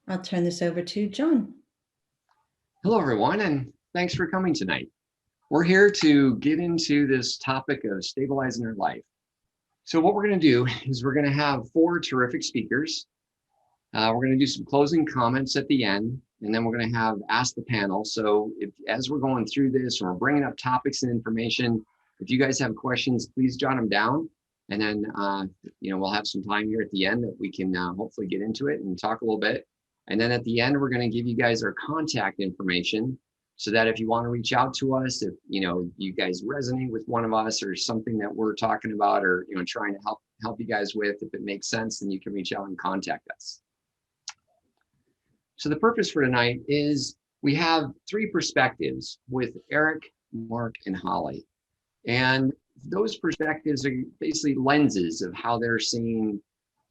I'll turn this over to John. Hello, everyone, and thanks for coming tonight. We're here to get into this topic of stabilizing our life. So what we're going to do is we're going to have four terrific speakers. We're going to do some closing comments at the end, and then we're going to have Ask the Panel. So as we're going through this and we're bringing up topics and information, if you guys have questions, please jot them down. And then, we'll have some time here at the end that we can hopefully get into it and talk a little bit. And then at the end, we're going to give you guys our contact information so that if you want to reach out to us, if you guys resonate with one of us or something that we're talking about or trying to help you guys with, if it makes sense, then you can reach out and contact us. So the purpose for tonight is we have three perspectives with Eric, Mark, and Holly. And those perspectives are basically lenses of how they're seeing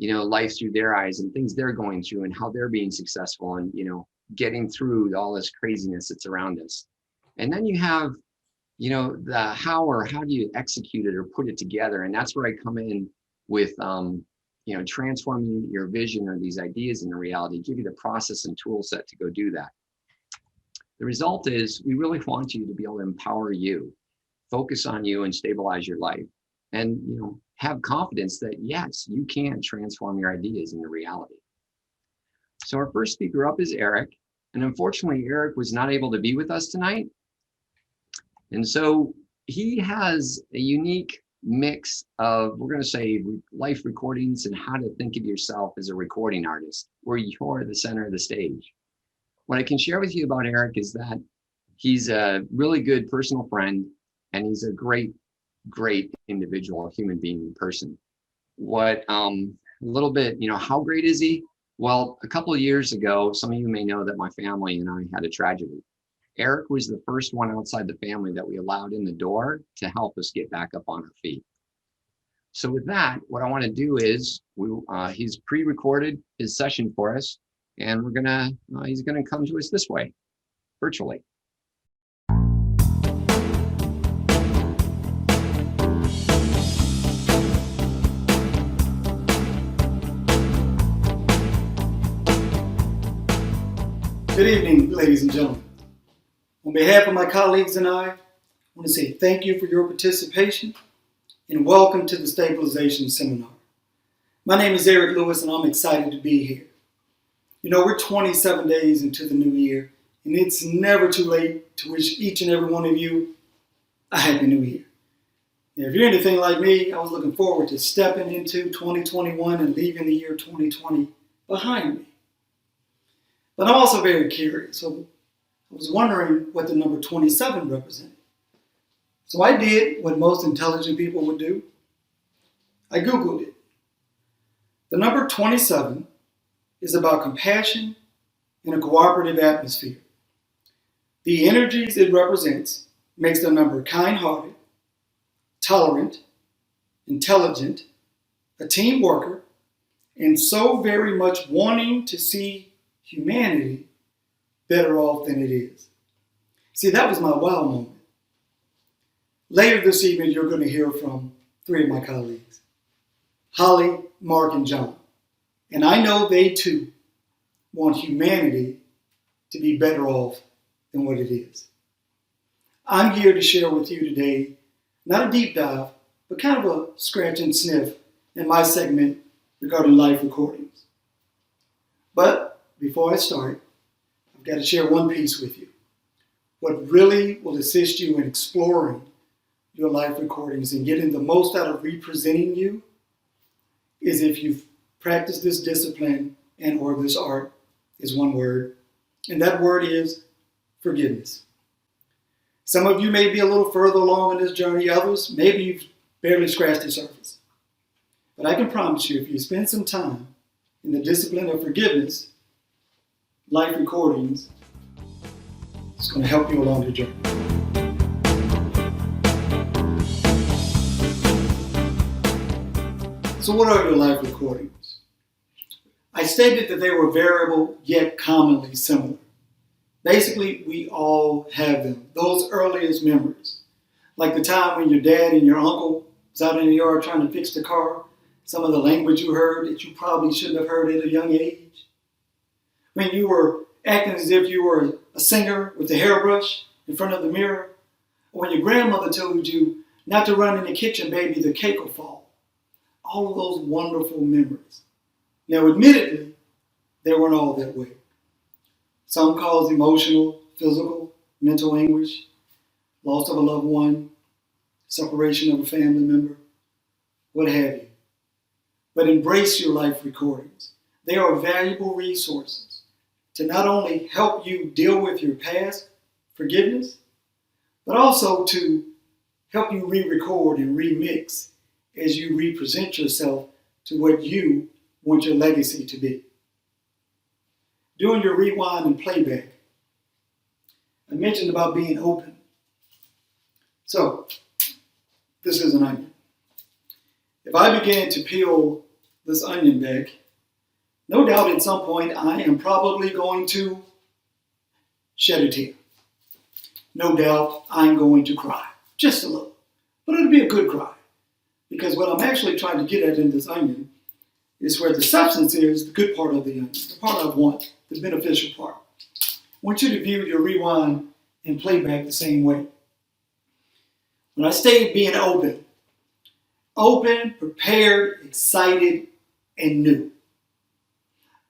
life through their eyes and things they're going through and how they're being successful and getting through all this craziness that's around us. And then you have the how do you execute it or put it together, and that's where I come in with transforming your vision or these ideas into reality, give you the process and tool set to go do that. The result is we really want you to be able to empower you, focus on you, and stabilize your life, and have confidence that yes, you can transform your ideas into reality. So our first speaker up is Eric, and unfortunately Eric was not able to be with us tonight. And so he has a unique mix of, we're going to say, life recordings and how to think of yourself as a recording artist, where you're the center of the stage. What I can share with you about Eric is that he's a really good personal friend, and he's a great individual, human being, person. What a little bit, how great is he? Well, a couple of years ago, some of you may know that my family and I had a tragedy. Eric was the first one outside the family that we allowed in the door to help us get back up on our feet. So with that, what I want to do is he's pre-recorded his session for us, and he's gonna come to us this way, virtually. Good evening, ladies and gentlemen. On behalf of my colleagues and I want to say thank you for your participation and welcome to the Stabilization Seminar. My name is Eric Lewis, and I'm excited to be here. We're 27 days into the new year, and it's never too late to wish each and every one of you a Happy New Year. Now, if you're anything like me, I was looking forward to stepping into 2021 and leaving the year 2020 behind me. But I'm also very curious, so I was wondering what the number 27 represented. So I did what most intelligent people would do. I Googled it. The number 27 is about compassion in a cooperative atmosphere. The energies it represents makes the number kind-hearted, tolerant, intelligent, a team worker, and so very much wanting to see humanity better off than it is. See, that was my wow moment. Later this evening, you're going to hear from three of my colleagues, Holly, Mark, and John. And I know they too want humanity to be better off than what it is. I'm here to share with you today, not a deep dive, but kind of a scratch and sniff in my segment regarding live recordings. But before I start, I've got to share one piece with you. What really will assist you in exploring your live recordings and getting the most out of representing you is if you've practiced this discipline and or this art is one word, and that word is forgiveness. Some of you may be a little further along in this journey, others, maybe you've barely scratched the surface. But I can promise you, if you spend some time in the discipline of forgiveness, live recordings, it's going to help you along your journey. So what are your live recordings? I stated that they were variable yet commonly similar. Basically, we all have them, those earliest memories. Like the time when your dad and your uncle was out in the yard trying to fix the car, some of the language you heard that you probably shouldn't have heard at a young age. When you were acting as if you were a singer with a hairbrush in front of the mirror? Or when your grandmother told you not to run in the kitchen, baby, the cake will fall? All of those wonderful memories. Now, admittedly, they weren't all that way. Some caused emotional, physical, mental anguish, loss of a loved one, separation of a family member, what have you. But embrace your life recordings. They are valuable resources to not only help you deal with your past forgiveness, but also to help you re-record and remix as you represent yourself to what you want your legacy to be. Doing your rewind and playback, I mentioned about being open. So, this is an onion. If I began to peel this onion back, no doubt at some point I am probably going to shed a tear. No doubt I'm going to cry, just a little. But it'll be a good cry. Because what I'm actually trying to get at in this onion is where the substance is, the good part of the onion, the part I want, the beneficial part. I want you to view your rewind and playback the same way. When I stated being open, prepared, excited, and new.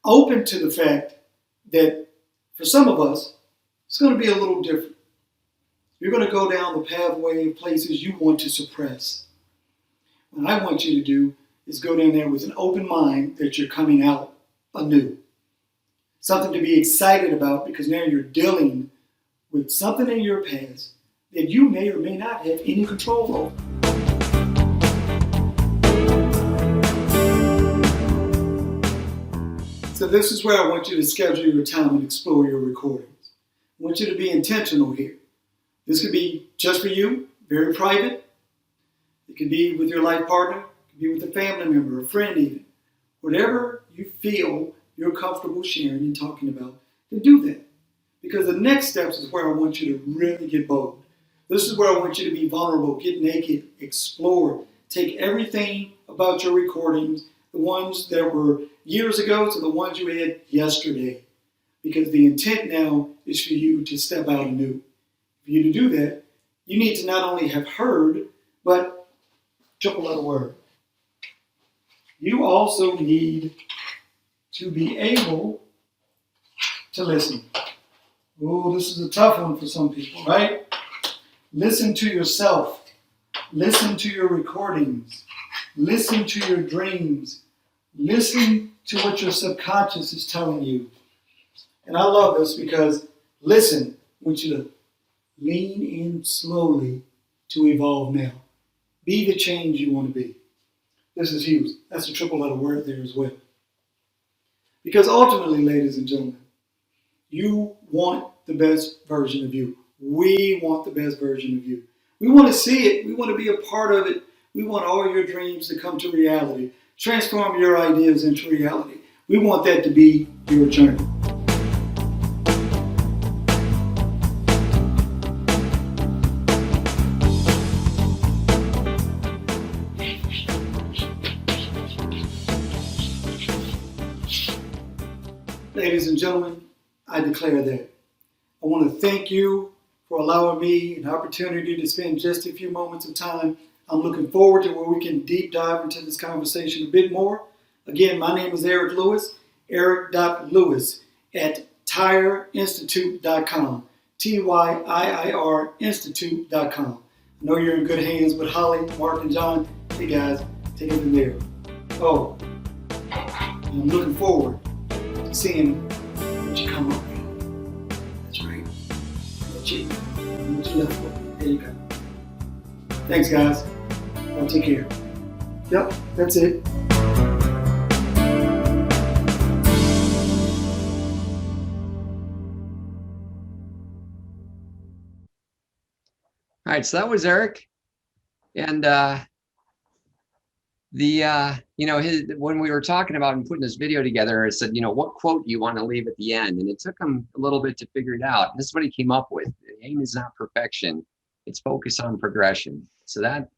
Open to the fact that for some of us, it's going to be a little different. You're going to go down the pathway of places you want to suppress. What I want you to do is go down there with an open mind that you're coming out anew. Something to be excited about, because now you're dealing with something in your past that you may or may not have any control over. So this is where I want you to schedule your time and explore your recordings. I want you to be intentional here. This could be just for you, very private. It could be with your life partner. It could be with a family member, a friend even. Whatever you feel you're comfortable sharing and talking about, then do that. Because the next steps is where I want you to really get bold. This is where I want you to be vulnerable, get naked, explore, take everything about your recordings, the ones that were years ago to the ones you had yesterday. Because the intent now is for you to step out anew. For you to do that, you need to not only have heard, but triple letter word. You also need to be able to listen. Oh, this is a tough one for some people, right? Listen to yourself. Listen to your recordings. Listen to your dreams. Listen to what your subconscious is telling you. And I love this because listen, I want you to lean in slowly to evolve now. Be the change you want to be. This is huge. That's a triple letter word there as well. Because ultimately, ladies and gentlemen, you want the best version of you. We want the best version of you. We want to see it. We want to be a part of it. We want all your dreams to come to reality. Transform your ideas into reality. We want that to be your journey. Ladies and gentlemen, I declare that. I want to thank you for allowing me an opportunity to spend just a few moments of time. I'm looking forward to where we can deep dive into this conversation a bit more. Again, my name is Eric Lewis, eric.lewis at TYRInstitute.com, TYIIR Institute.com. I know you're in good hands with Holly, Mark, and John. Hey guys, take it from there. Oh, I'm looking forward to seeing what you come up with. That's right. What you left with. There you go. Thanks, guys. I'll take care. Yep, that's it. All right, so that was Eric. And when we were talking about and putting this video together, I said, what quote do you want to leave at the end? And it took him a little bit to figure it out. This is what he came up with. The aim is not perfection. It's focus on progression. So that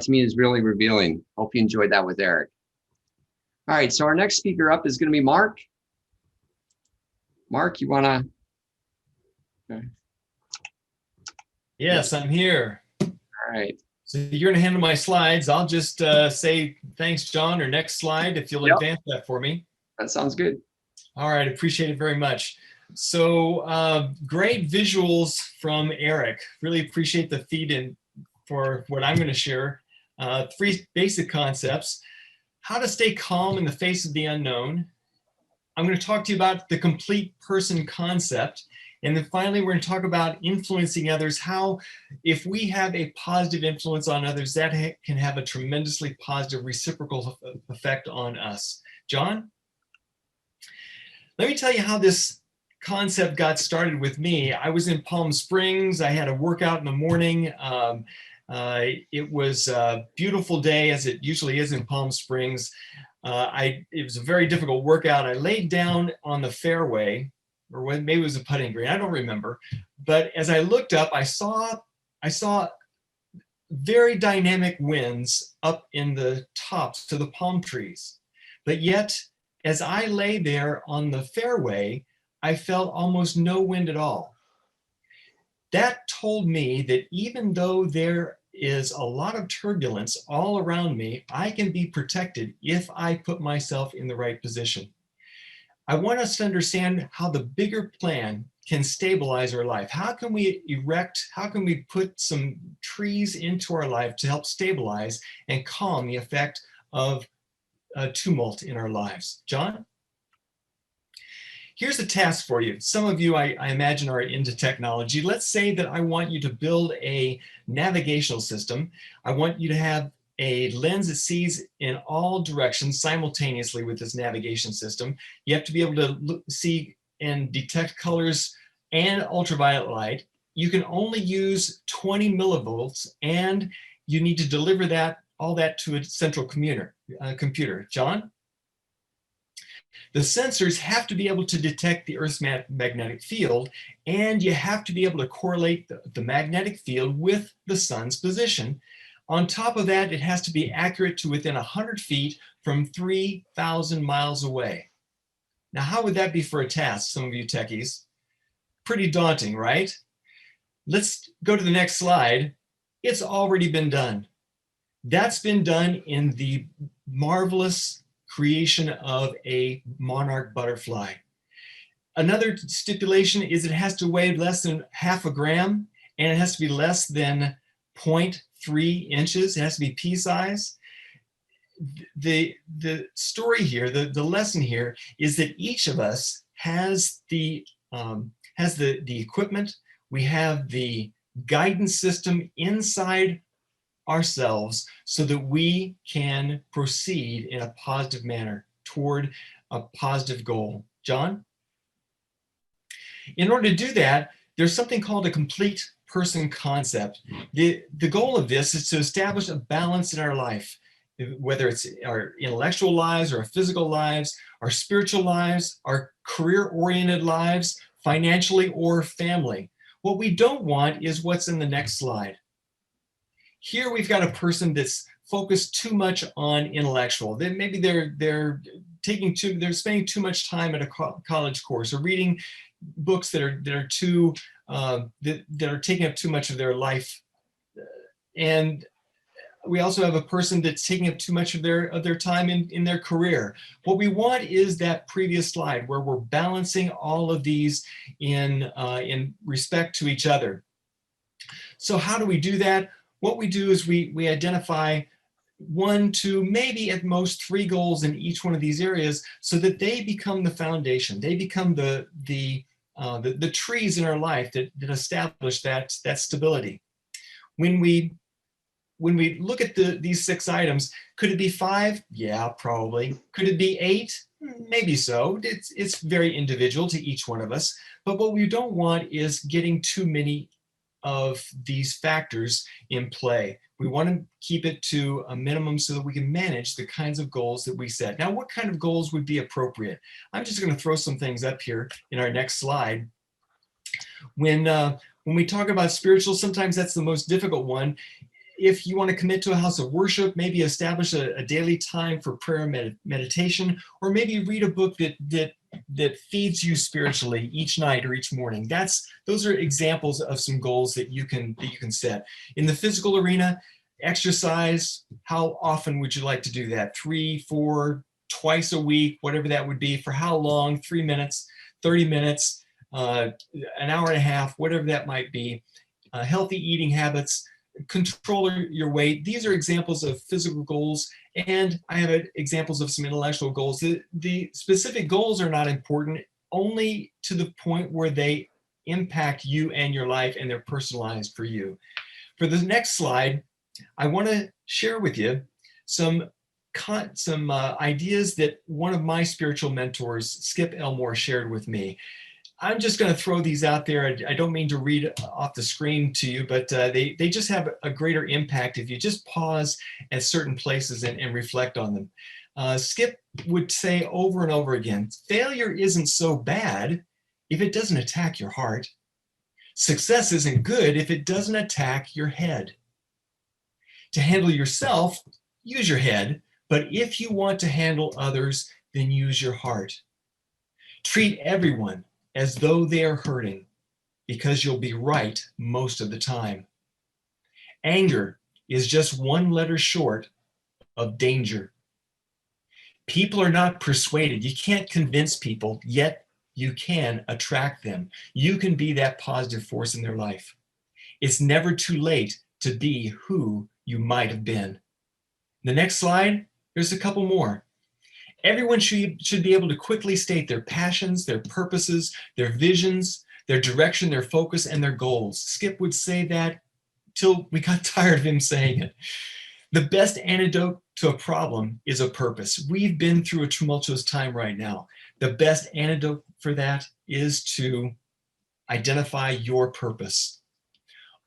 to me is really revealing. Hope you enjoyed that with Eric. All right, so our next speaker up is going to be Mark. Mark, you want to? Yes, I'm here. All right. So you're going to handle my slides. I'll just say thanks, John, or next slide if you'll Yep. advance that for me. That sounds good. All right, appreciate it very much. So great visuals from Eric. Really appreciate the feed in for what I'm going to share. Three basic concepts: how to stay calm in the face of the unknown. I'm going to talk to you about the complete person concept. And then finally, we're going to talk about influencing others, how if we have a positive influence on others, that can have a tremendously positive reciprocal effect on us. John? Let me tell you how this concept got started with me. I was in Palm Springs. I had a workout in the morning. It was a beautiful day, as it usually is in Palm Springs. It was a very difficult workout. I laid down on the fairway, or maybe it was a putting green, I don't remember. But as I looked up, I saw very dynamic winds up in the tops to the palm trees. But yet, as I lay there on the fairway, I felt almost no wind at all. That told me that even though there is a lot of turbulence all around me, I can be protected if I put myself in the right position. I want us to understand how the bigger plan can stabilize our life. How can we put some trees into our life to help stabilize and calm the effect of tumult in our lives? John? Here's a task for you. Some of you, I imagine, are into technology. Let's say that I want you to build a navigational system. I want you to have a lens that sees in all directions simultaneously with this navigation system. You have to be able to see and detect colors and ultraviolet light. You can only use 20 millivolts, and you need to deliver all that to a central computer. John? The sensors have to be able to detect the Earth's magnetic field, and you have to be able to correlate the magnetic field with the sun's position. On top of that, it has to be accurate to within 100 feet from 3,000 miles away. Now, how would that be for a task, some of you techies? Pretty daunting, right? Let's go to the next slide. It's already been done. That's been done in the marvelous creation of a monarch butterfly. Another stipulation is it has to weigh less than half a gram, and it has to be less than 0.3 inches. It has to be pea size. The story here, the lesson here, is that each of us has the equipment. We have the guidance system inside ourselves so that we can proceed in a positive manner toward a positive goal. John? In order to do that, there's something called a complete person concept. The goal of this is to establish a balance in our life, whether it's our intellectual lives, our physical lives, our spiritual lives, our career-oriented lives, financially or family. What we don't want is what's in the next slide. Here we've got a person that's focused too much on intellectual. Maybe they're spending too much time at a college course or reading books that are taking up too much of their life. And we also have a person that's taking up too much of their time in their career. What we want is that previous slide where we're balancing all of these in respect to each other. So how do we do that? What we do is we identify 1, 2, maybe at most 3 goals in each one of these areas so that they become the foundation. They become the trees in our life that establish that stability. When we look at these 6 items, could it be 5? Yeah, probably. Could it be 8? Maybe so. It's very individual to each one of us. But what we don't want is getting too many of these factors in play. We want to keep it to a minimum so that we can manage the kinds of goals that we set. Now, what kind of goals would be appropriate? I'm just going to throw some things up here in our next slide. When we talk about spiritual, sometimes that's the most difficult one. If you want to commit to a house of worship, maybe establish a daily time for prayer and meditation, or maybe read a book that that feeds you spiritually each night or each morning. Those are examples of some goals that you can set. In the physical arena, exercise, how often would you like to do that? 3, 4, twice a week, whatever that would be. For how long? 3 minutes, 30 minutes, an hour and a half, whatever that might be. Healthy eating habits, control your weight. These are examples of physical goals, and I have examples of some intellectual goals. The specific goals are not important, only to the point where they impact you and your life and they're personalized for you. For the next slide, I want to share with you some ideas that one of my spiritual mentors, Skip Elmore, shared with me. I'm just going to throw these out there. I don't mean to read off the screen to you, but they just have a greater impact if you just pause at certain places and reflect on them. Skip would say over and over again, failure isn't so bad if it doesn't attack your heart. Success isn't good if it doesn't attack your head. To handle yourself, use your head, but if you want to handle others, then use your heart. Treat everyone as though they are hurting, because you'll be right most of the time. Anger is just one letter short of danger. People are not persuaded. You can't convince people, yet you can attract them. You can be that positive force in their life. It's never too late to be who you might have been. The next slide, there's a couple more. Everyone should be able to quickly state their passions, their purposes, their visions, their direction, their focus, and their goals. Skip would say that till we got tired of him saying it. The best antidote to a problem is a purpose. We've been through a tumultuous time right now. The best antidote for that is to identify your purpose.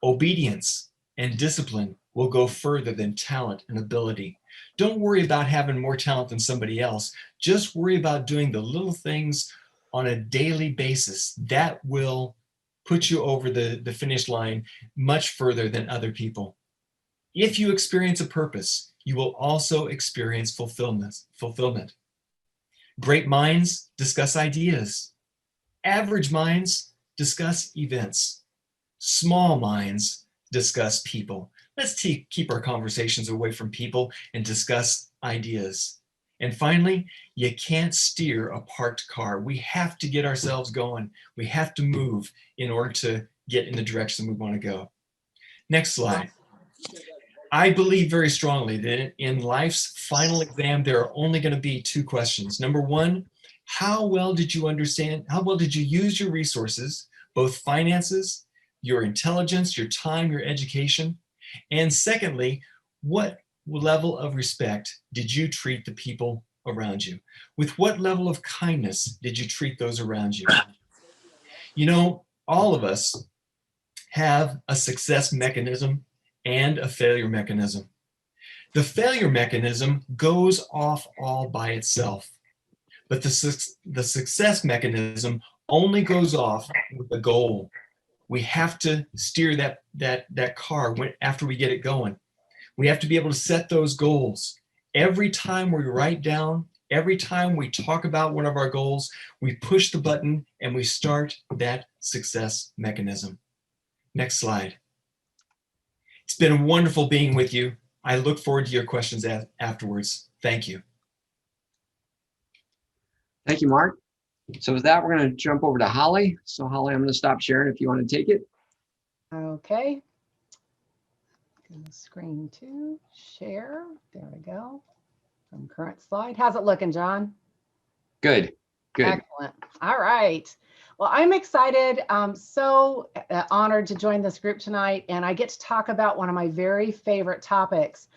Obedience and discipline will go further than talent and ability. Don't worry about having more talent than somebody else. Just worry about doing the little things on a daily basis. That will put you over the finish line much further than other people. If you experience a purpose, you will also experience fulfillment. Great minds discuss ideas. Average minds discuss events. Small minds discuss people. Let's keep our conversations away from people and discuss ideas. And finally, you can't steer a parked car. We have to get ourselves going. We have to move in order to get in the direction we want to go. Next slide. I believe very strongly that in life's final exam, there are only going to be 2 questions. Number 1, how well did you use your resources, both finances, your intelligence, your time, your education? And secondly, what level of respect did you treat the people around you? With what level of kindness did you treat those around you? You know, all of us have a success mechanism and a failure mechanism. The failure mechanism goes off all by itself, but the success mechanism only goes off with a goal. We have to steer that car after we get it going. We have to be able to set those goals. Every time we write down, every time we talk about one of our goals, we push the button and we start that success mechanism. Next slide. It's been wonderful being with you. I look forward to your questions afterwards. Thank you. Thank you, Mark. So with that, we're going to jump over to Holly. So Holly, I'm going to stop sharing if you want to take it. Okay. Screen 2, share. There we go. From current slide. How's it looking, John? Good. Good. Excellent. All right. Well, I'm excited. I'm so honored to join this group tonight, and I get to talk about one of my very favorite topics.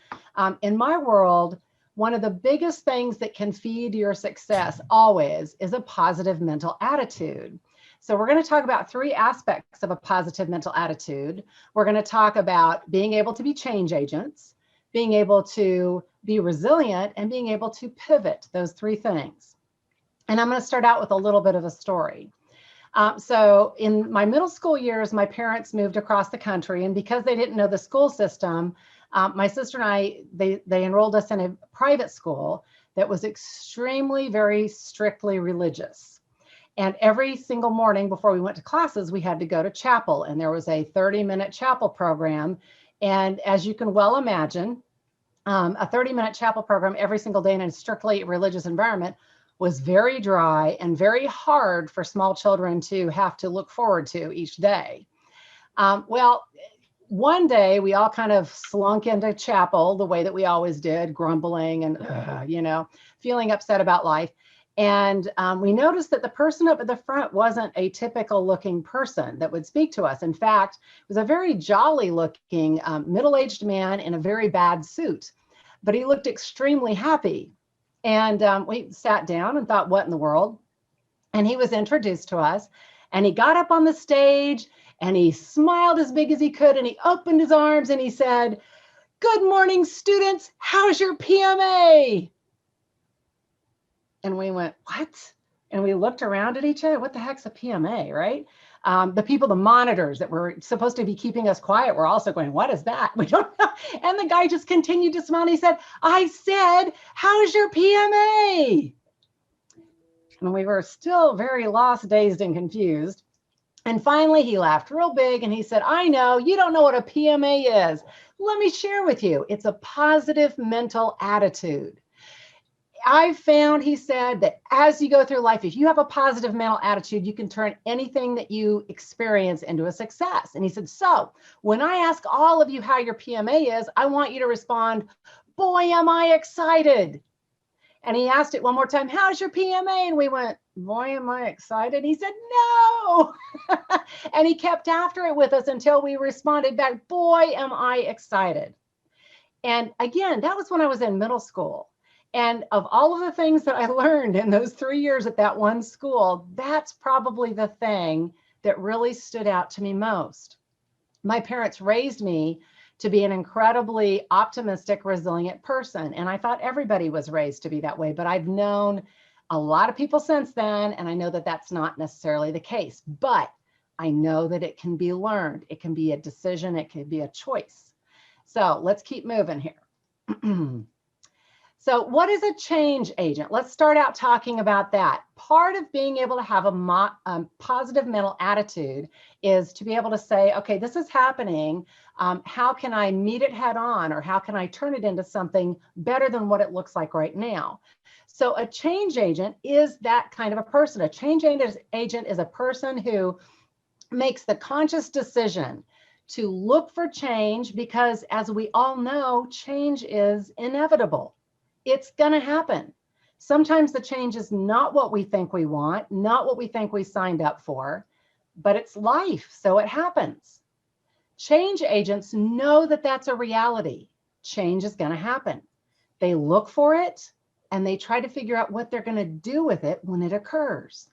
In my world, one of the biggest things that can feed your success always is a positive mental attitude. So we're going to talk about 3 aspects of a positive mental attitude. We're going to talk about being able to be change agents, being able to be resilient, and being able to pivot, those 3 things. And I'm going to start out with a little bit of a story. So in my middle school years, my parents moved across the country, and because they didn't know the school system, my sister and I, they enrolled us in a private school that was extremely, very strictly religious. And every single morning before we went to classes, we had to go to chapel, and there was a 30-minute chapel program. And as you can well imagine, a 30-minute chapel program every single day in a strictly religious environment was very dry and very hard for small children to have to look forward to each day. Well, one day we all kind of slunk into chapel the way that we always did, grumbling and, feeling upset about life. And we noticed that the person up at the front wasn't a typical looking person that would speak to us. In fact, it was a very jolly looking middle-aged man in a very bad suit, but he looked extremely happy. And we sat down and thought, what in the world? And he was introduced to us, and he got up on the stage and he smiled as big as he could, and he opened his arms and he said, "Good morning, students. How's your PMA?" And we went, what? And we looked around at each other. What the heck's a PMA, right? The people, the monitors that were supposed to be keeping us quiet were also going, what is that? We don't know. And the guy just continued to smile. And he said, "I said, how's your PMA?" And we were still very lost, dazed, and confused. And finally, he laughed real big and he said, "I know, you don't know what a PMA is. Let me share with you. It's a positive mental attitude. I found," he said, "that as you go through life, if you have a positive mental attitude, you can turn anything that you experience into a success." And he said, "So when I ask all of you how your PMA is, I want you to respond, 'Boy, am I excited.'" And he asked it one more time, "How's your PMA?" And we went, "Boy, am I excited." He said, "No." And he kept after it with us until we responded back, "Boy, am I excited." And again, that was when I was in middle school. And of all of the things that I learned in those 3 years at that one school, that's probably the thing that really stood out to me most. My parents raised me to be an incredibly optimistic, resilient person. And I thought everybody was raised to be that way, but I've known a lot of people since then, and I know that that's not necessarily the case, but I know that it can be learned. It can be a decision. It can be a choice. So let's keep moving here. So what is a change agent? Let's start out talking about that. Part of being able to have a positive mental attitude is to be able to say, okay, this is happening. How can I meet it head on, or how can I turn it into something better than what it looks like right now? So a change agent is that kind of a person. A change agent is a person who makes the conscious decision to look for change because, as we all know, change is inevitable. It's going to happen. Sometimes the change is not what we think we want, not what we think we signed up for, but it's life, so it happens. Change agents know that that's a reality. Change is going to happen. They look for it and they try to figure out what they're going to do with it when it occurs.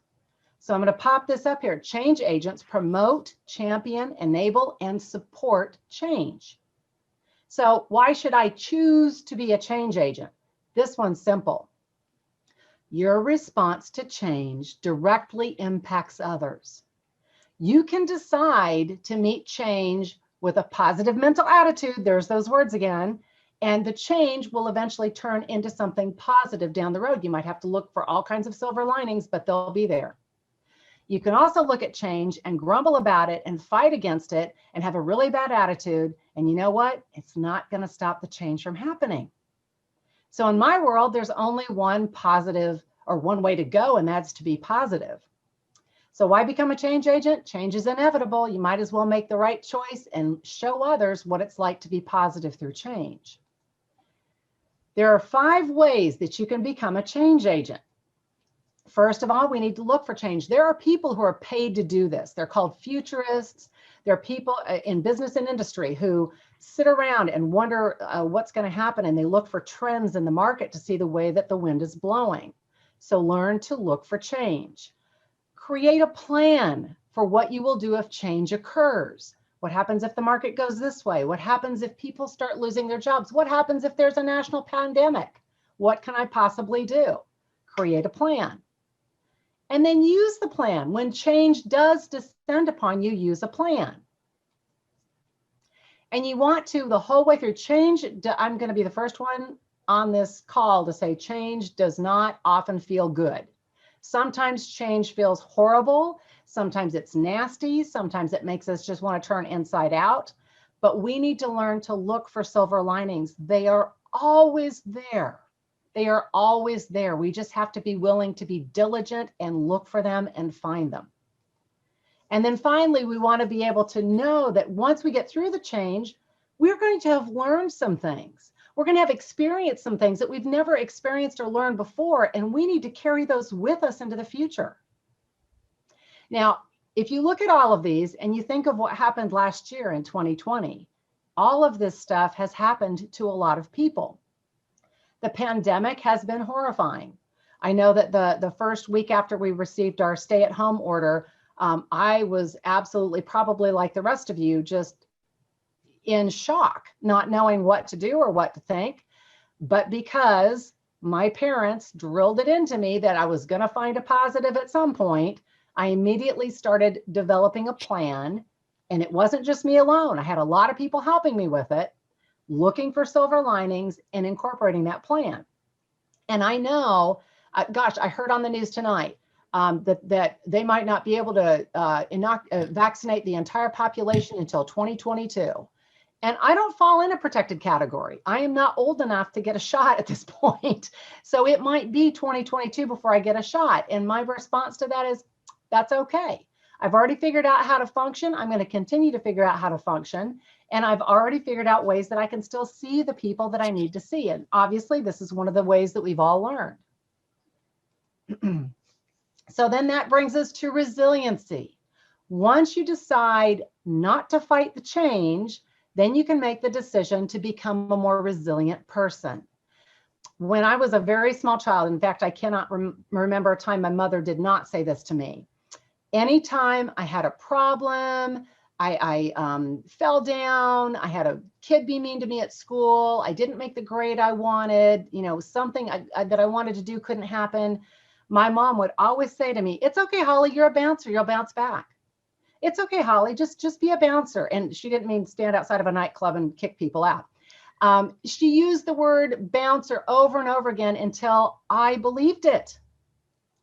So I'm going to pop this up here. Change agents promote, champion, enable, and support change. So why should I choose to be a change agent? This one's simple. Your response to change directly impacts others. You can decide to meet change with a positive mental attitude, there's those words again, and the change will eventually turn into something positive down the road. You might have to look for all kinds of silver linings, but they'll be there. You can also look at change and grumble about it and fight against it and have a really bad attitude. And you know what? It's not going to stop the change from happening. So in my world, there's only one positive or one way to go, and that's to be positive. So why become a change agent? Change is inevitable. You might as well make the right choice and show others what it's like to be positive through change. There are 5 ways that you can become a change agent. First of all, we need to look for change. There are people who are paid to do this. They're called futurists. There are people in business and industry who sit around and wonder what's going to happen, and they look for trends in the market to see the way that the wind is blowing. So learn to look for change. Create a plan for what you will do if change occurs. What happens if the market goes this way? What happens if people start losing their jobs? What happens if there's a national pandemic? What can I possibly do? Create a plan. And then use the plan. When change does descend upon you, use a plan. And you want to, the whole way through change, I'm going to be the first one on this call to say change does not often feel good. Sometimes change feels horrible. Sometimes it's nasty. Sometimes it makes us just want to turn inside out. But we need to learn to look for silver linings. They are always there. They are always there. We just have to be willing to be diligent and look for them and find them. And then finally, we want to be able to know that once we get through the change, we're going to have learned some things. We're going to have experienced some things that we've never experienced or learned before, and we need to carry those with us into the future. Now, if you look at all of these and you think of what happened last year in 2020, all of this stuff has happened to a lot of people. The pandemic has been horrifying. I know that the first week after we received our stay-at-home order, I was absolutely, probably like the rest of you, just in shock, not knowing what to do or what to think. But because my parents drilled it into me that I was going to find a positive at some point, I immediately started developing a plan. And it wasn't just me alone. I had a lot of people helping me with it, looking for silver linings and incorporating that plan. And I know, gosh, I heard on the news tonight that they might not be able to vaccinate the entire population until 2022. And I don't fall in a protected category. I am not old enough to get a shot at this point. So it might be 2022 before I get a shot. And my response to that is, that's okay. I've already figured out how to function. I'm going to continue to figure out how to function. And I've already figured out ways that I can still see the people that I need to see. And obviously, this is one of the ways that we've all learned. So then that brings us to resiliency. Once you decide not to fight the change, then you can make the decision to become a more resilient person. When I was a very small child, in fact, I cannot remember a time my mother did not say this to me. Anytime I had a problem, I fell down, I had a kid be mean to me at school, I didn't make the grade I wanted, something that I wanted to do couldn't happen, my mom would always say to me, "It's okay, Holly, you're a bouncer, you'll bounce back. It's okay, Holly, just be a bouncer." And she didn't mean stand outside of a nightclub and kick people out. She used the word bouncer over and over again until I believed it.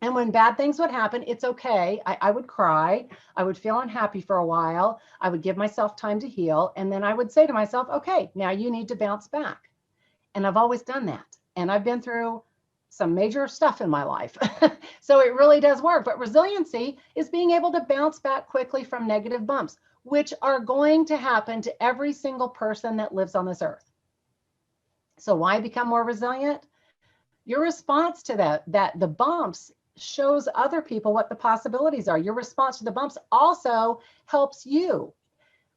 And when bad things would happen, it's okay. I would cry. I would feel unhappy for a while. I would give myself time to heal. And then I would say to myself, okay, now you need to bounce back. And I've always done that. And I've been through some major stuff in my life. So it really does work. But resiliency is being able to bounce back quickly from negative bumps, which are going to happen to every single person that lives on this earth. So why become more resilient? Your response to that the bumps shows other people what the possibilities are. Your response to the bumps also helps you.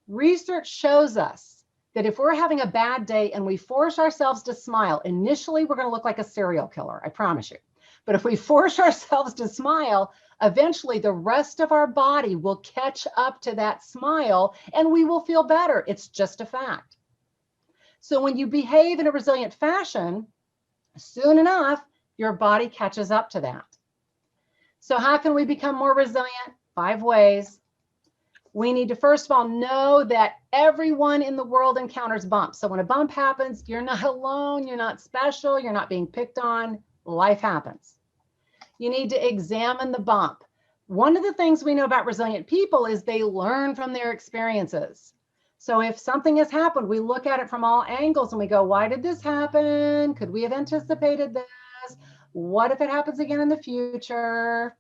Research shows us that if we're having a bad day and we force ourselves to smile, initially we're going to look like a serial killer, I promise you. But if we force ourselves to smile, eventually the rest of our body will catch up to that smile and we will feel better. It's just a fact. So when you behave in a resilient fashion, soon enough, your body catches up to that. So how can we become more resilient? 5 ways. We need to, first of all, know that everyone in the world encounters bumps. So when a bump happens, you're not alone, you're not special, you're not being picked on, life happens. You need to examine the bump. One of the things we know about resilient people is they learn from their experiences. So if something has happened, we look at it from all angles and we go, why did this happen? Could we have anticipated this? What if it happens again in the future?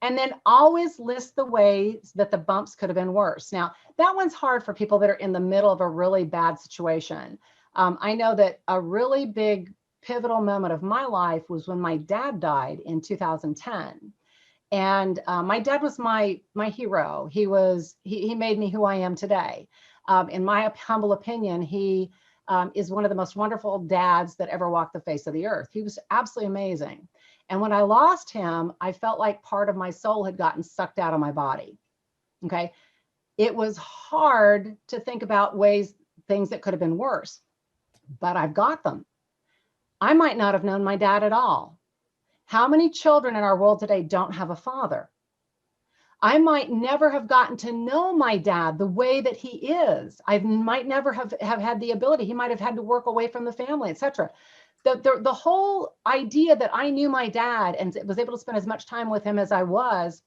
And then always list the ways that the bumps could have been worse. Now, that one's hard for people that are in the middle of a really bad situation. I know that a really big pivotal moment of my life was when my dad died in 2010. And my dad was my hero. He made me who I am today. In my humble opinion, he is one of the most wonderful dads that ever walked the face of the earth. He was absolutely amazing. And when I lost him, I felt like part of my soul had gotten sucked out of my body. Okay. It was hard to think about things that could have been worse, but I've got them. I might not have known my dad at all. How many children in our world today don't have a father? I might never have gotten to know my dad the way that he is. I might never have had the ability. He might have had to work away from the family, etc. the whole idea that I knew my dad and was able to spend as much time with him as I was,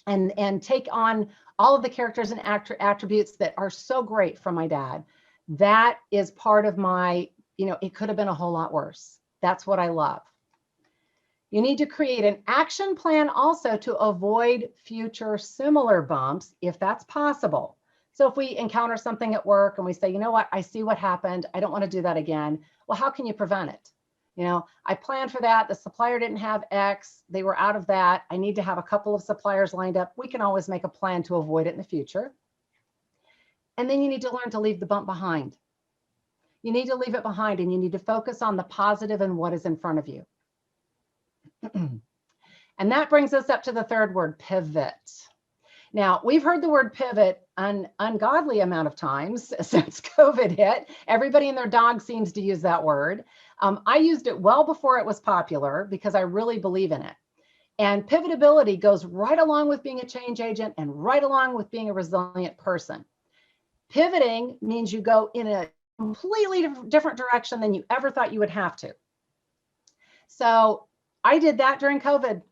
and take on all of the characters and attributes that are so great from my dad, that is part of my, it could have been a whole lot worse. That's what I love. You need to create an action plan also to avoid future similar bumps if that's possible. So if we encounter something at work and we say, you know what, I see what happened, I don't want to do that again. Well, how can you prevent it? I planned for that. The supplier didn't have X. They were out of that. I need to have a couple of suppliers lined up. We can always make a plan to avoid it in the future. And then you need to learn to leave the bump behind. You need to leave it behind, and you need to focus on the positive and what is in front of you. And that brings us up to the third word, pivot. Now, we've heard the word pivot an ungodly amount of times since COVID hit. Everybody and their dog seems to use that word. I used it well before it was popular because I really believe in it. And pivotability goes right along with being a change agent and right along with being a resilient person. Pivoting means you go in a completely different direction than you ever thought you would have to. So I did that during COVID.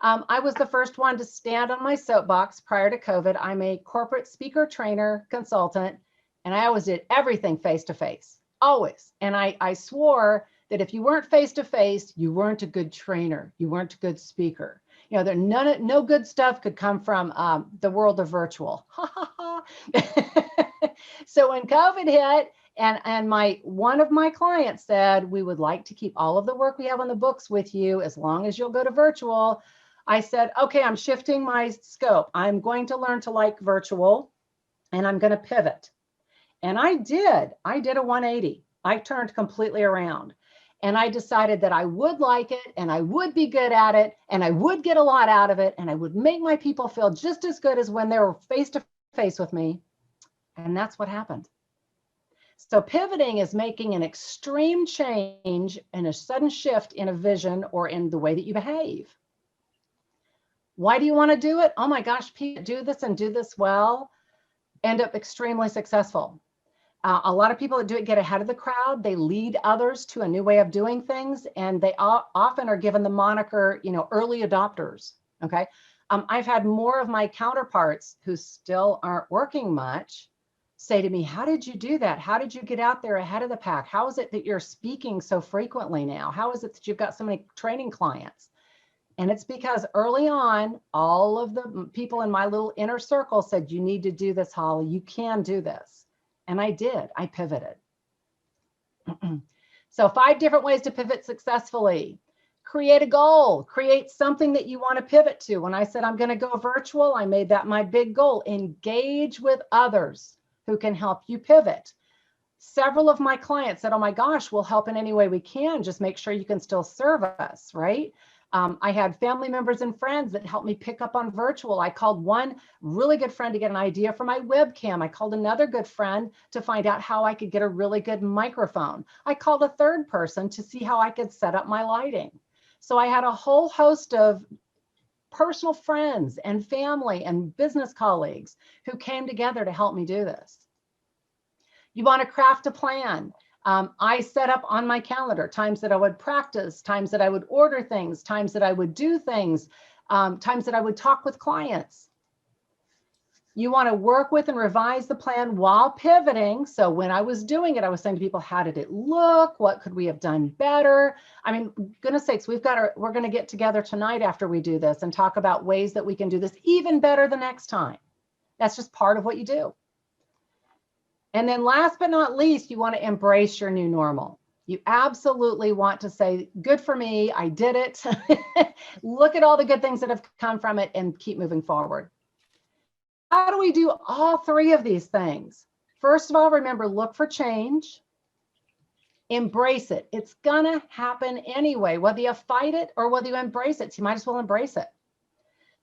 I was the first one to stand on my soapbox prior to COVID. I'm a corporate speaker, trainer, consultant, and I always did everything face-to-face, always. And I swore that if you weren't face-to-face, you weren't a good trainer. You weren't a good speaker. No good stuff could come from the world of virtual. So when COVID hit, and one of my clients said, we would like to keep all of the work we have on the books with you as long as you'll go to virtual. I said, okay, I'm shifting my scope. I'm going to learn to like virtual, and I'm going to pivot. And I did a 180. I turned completely around, and I decided that I would like it, and I would be good at it, and I would get a lot out of it, and I would make my people feel just as good as when they were face to face with me. And that's what happened. So pivoting is making an extreme change and a sudden shift in a vision or in the way that you behave. Why do you want to do it? Oh my gosh, people do this and do this well, end up extremely successful. A lot of people that do it get ahead of the crowd. They lead others to a new way of doing things, and they often are given the moniker, early adopters. Okay. I've had more of my counterparts who still aren't working much say to me, how did you do that? How did you get out there ahead of the pack? How is it that you're speaking so frequently now? How is it that you've got so many training clients? And it's because early on, all of the people in my little inner circle said, you need to do this, Holly. You can do this. And I did. I pivoted. So 5 different ways to pivot successfully. Create a goal. Create something that you want to pivot to. When I said I'm going to go virtual, I made that my big goal. Engage with others who can help you pivot. Several of my clients said, oh my gosh, we'll help in any way we can. Just make sure you can still serve us, right? I had family members and friends that helped me pick up on virtual. I called one really good friend to get an idea for my webcam. I called another good friend to find out how I could get a really good microphone. I called a third person to see how I could set up my lighting. So I had a whole host of personal friends and family and business colleagues who came together to help me do this. You want to craft a plan. I set up on my calendar times that I would practice, times that I would order things, times that I would do things, times that I would talk with clients. You want to work with and revise the plan while pivoting. So when I was doing it, I was saying to people, how did it look? What could we have done better? I mean, goodness sakes, we're going to get together tonight after we do this and talk about ways that we can do this even better the next time. That's just part of what you do. And then last but not least, you want to embrace your new normal. You absolutely want to say, good for me, I did it. Look at all the good things that have come from it and keep moving forward. How do we do all 3 of these things? First of all, remember, look for change. Embrace it. It's gonna happen anyway, whether you fight it or whether you embrace it. So you might as well embrace it.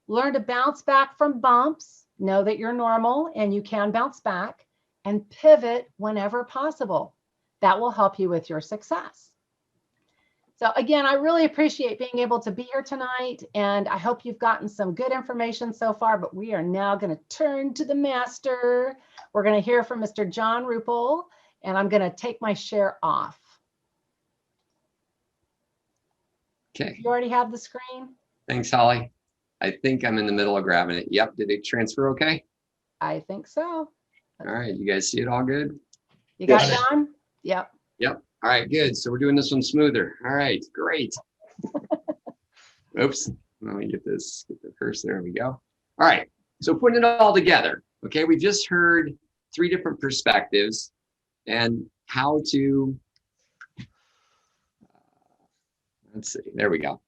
Learn to bounce back from bumps. Know that you're normal and you can bounce back, and pivot whenever possible. That will help you with your success. So again, I really appreciate being able to be here tonight, and I hope you've gotten some good information so far, but we are now going to turn to the master. We're going to hear from Mr. John Ruppel, and I'm going to take my share off. Okay, You already have the screen? thanks, Holly. I think I'm in the middle of grabbing it. Yep, did it transfer okay? I think so. All right, you guys see it all good? You got Got it. John? Yep. Yep. All right, good. So we're doing this one smoother. All right, great. Oops. Let me get this, get the cursor. There we go. All right. So putting it all together. Okay, we just heard 3 different perspectives and how to, let's see, there we go.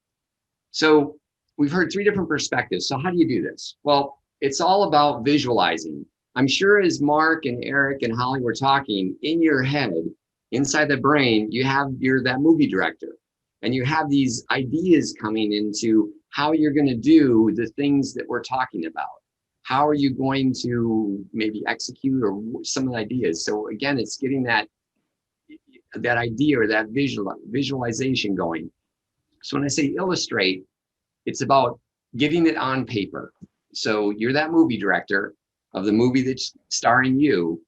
So we've heard 3 different perspectives. So how do you do this? Well, it's all about visualizing. I'm sure as Mark and Eric and Holly were talking, in your head, inside the brain, you're that movie director, and you have these ideas coming into how you're going to do the things that we're talking about. How are you going to maybe execute or some of the ideas? So again, it's getting that idea or that visualization going. So when I say illustrate, it's about getting it on paper. So you're that movie director of the movie that's starring you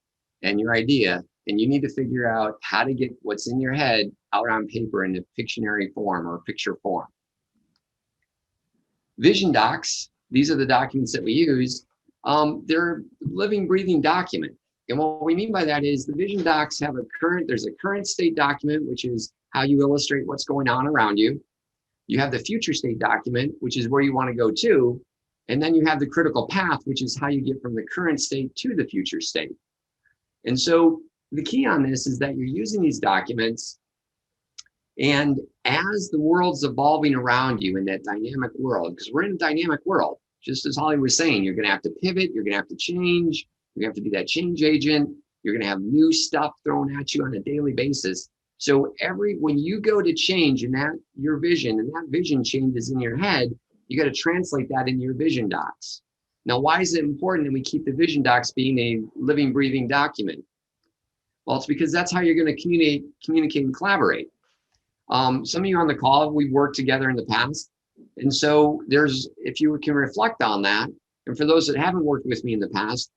and your idea, and you need to figure out how to get what's in your head out on paper in a Pictionary form or picture form. Vision docs, these are the documents that we use. They're living, breathing document. And what we mean by that is the vision docs have there's a current state document, which is how you illustrate what's going on around you. You have the future state document, which is where you want to go to. And then you have the critical path, which is how you get from the current state to the future state. And so the key on this is that you're using these documents, and as the world's evolving around you in that dynamic world, because we're in a dynamic world, just as Holly was saying, you're going to have to pivot, you're going to have to change, you're going to have to be that change agent, you're going to have new stuff thrown at you on a daily basis. So when you go to change and your vision and that vision changes in your head, you got to translate that into your vision docs. Now, why is it important that we keep the vision docs being a living, breathing document? Well, it's because that's how you're going to communicate and collaborate. Some of you on the call, we've worked together in the past. And so if you can reflect on that, and for those that haven't worked with me in the past,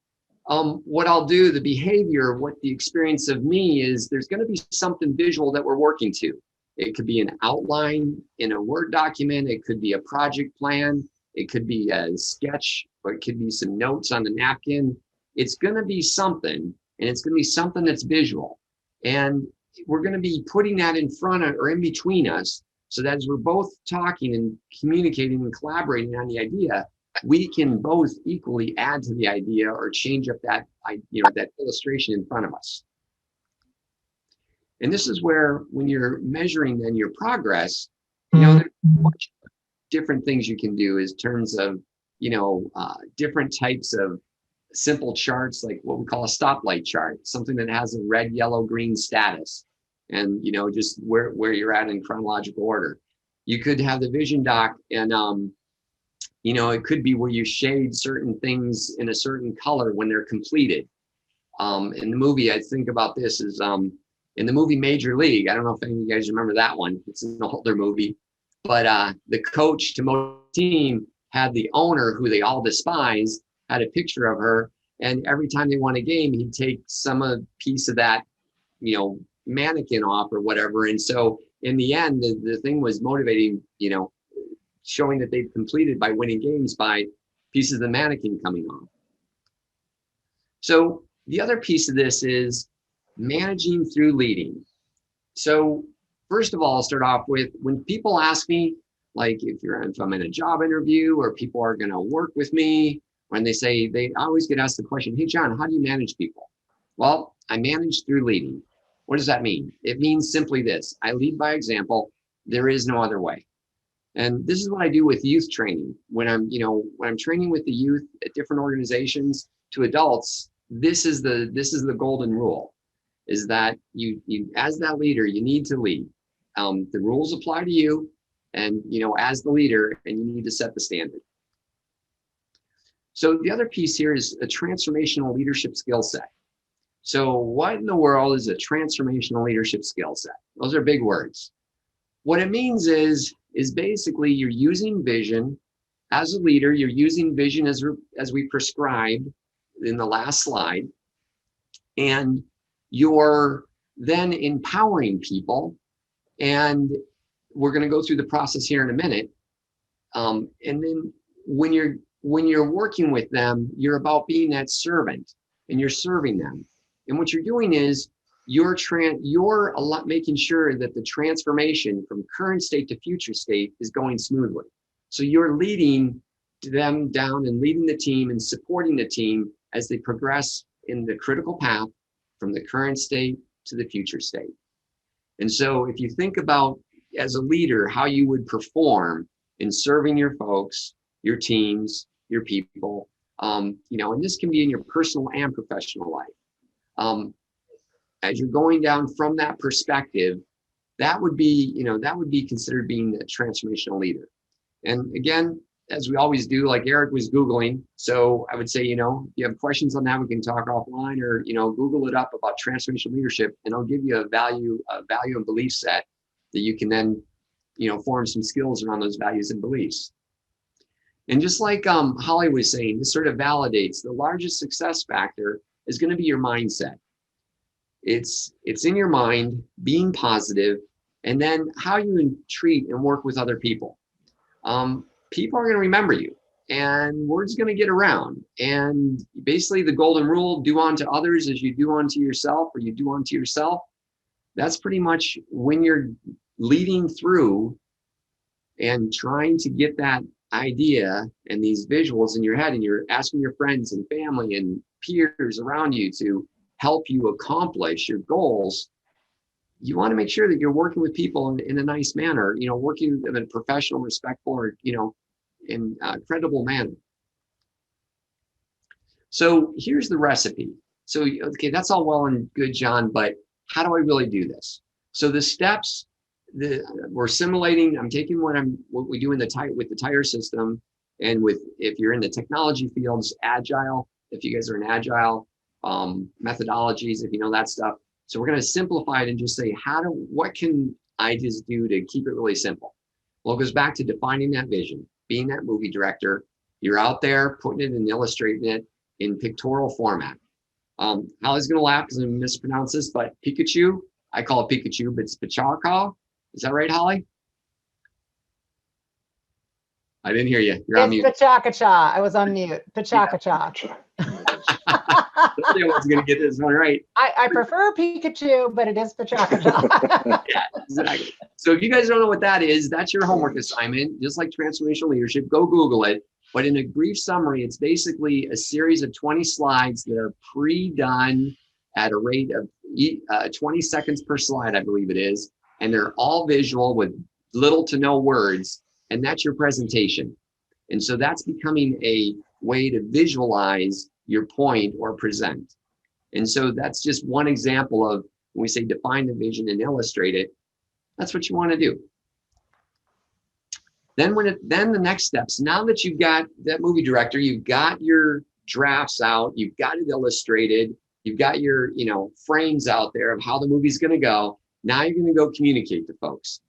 what I'll do, the behavior, what the experience of me is, there's going to be something visual that we're working to. It could be an outline in a Word document. It could be a project plan. It could be a sketch, or it could be some notes on a napkin. It's going to be something, and it's going to be something that's visual. And we're going to be putting that in front of or in between us, so that as we're both talking and communicating and collaborating on the idea, we can both equally add to the idea or change up that illustration in front of us. And this is where, when you're measuring then your progress, there's much different things you can do in terms of, different types of simple charts, like what we call a stoplight chart, something that has a red, yellow, green status, and just where you're at in chronological order. You could have the vision doc, and it could be where you shade certain things in a certain color when they're completed. In the movie, I think about this as in the movie Major League. I don't know if any of you guys remember that one. It's an older movie, but the coach to motivate the team had the owner, who they all despise, had a picture of her, and every time they won a game, he'd take some piece of that, mannequin off or whatever. And so in the end, the thing was motivating, showing that they've completed by winning games by pieces of the mannequin coming off. So the other piece of this is managing through leading. So first of all, I'll start off with, when people ask me, like if I'm in a job interview or people are going to work with me, when they always get asked the question, hey, John, how do you manage people? Well, I manage through leading. What does that mean? It means simply this: I lead by example. There is no other way. And this is what I do with youth training. When I'm training with the youth at different organizations to adults, this is the golden rule, is that you as that leader, you need to lead. The rules apply to you, and as the leader, and you need to set the standard. So the other piece here is a transformational leadership skill set. So what in the world is a transformational leadership skill set? Those are big words. What it means is basically you're using vision as a leader. You're using vision as we prescribed in the last slide, and you're then empowering people, and we're going to go through the process here in a minute. And then when you're working with them, you're about being that servant, and you're serving them. And what you're doing is you're making sure that the transformation from current state to future state is going smoothly. So you're leading them down and leading the team and supporting the team as they progress in the critical path from the current state to the future state. And so if you think about, as a leader, how you would perform in serving your folks, your teams, your people, and this can be in your personal and professional life. As you're going down from that perspective, that would be considered being a transformational leader. And again, as we always do, like Eric was Googling. So I would say, if you have questions on that, we can talk offline, or, Google it up about transformational leadership, and I'll give you a value and belief set that you can then, form some skills around those values and beliefs. And just like Holly was saying, this sort of validates the largest success factor is going to be your mindset. It's in your mind, being positive, and then how you treat and work with other people. People are going to remember you, and word's going to get around. And basically the golden rule, do unto others as you do unto yourself, or you do unto yourself. That's pretty much when you're leading through and trying to get that idea and these visuals in your head, and you're asking your friends and family and peers around you to help you accomplish your goals. You want to make sure that you're working with people in a nice manner, working in a professional, respectful, or, in a credible manner. So here's the recipe. So, okay, that's all well and good, John, but how do I really do this? So the steps we're simulating, I'm taking what we do with the tire system, and if you're in the technology fields, agile, if you guys are in agile methodologies, if you know that stuff. So we're going to simplify it and just say, what can I just do to keep it really simple? Well, it goes back to defining that vision, being that movie director. You're out there putting it and illustrating it in pictorial format. Holly's going to laugh because I'm going to mispronounce this, but Pikachu, I call it Pikachu, but it's Pachaka. Is that right, Holly? I didn't hear you. You're on mute. It's Pachaka-cha. I was on mute. Pachaka-cha. I was going to get this one right. I prefer Pikachu, but it is Pachaka-cha. Yeah, exactly. So if you guys don't know what that is, that's your homework assignment. Just like transformational leadership, go Google it. But in a brief summary, it's basically a series of 20 slides that are pre-done at a rate of 20 seconds per slide, I believe it is. And they're all visual with little to no words. And that's your presentation. And so that's becoming a way to visualize your point or present. And so that's just one example of when we say define the vision and illustrate it, that's what you want to do. Then the next steps, now that you've got that movie director, you've got your drafts out, you've got it illustrated, you've got your, frames out there of how the movie's going to go. Now you're going to go communicate to folks.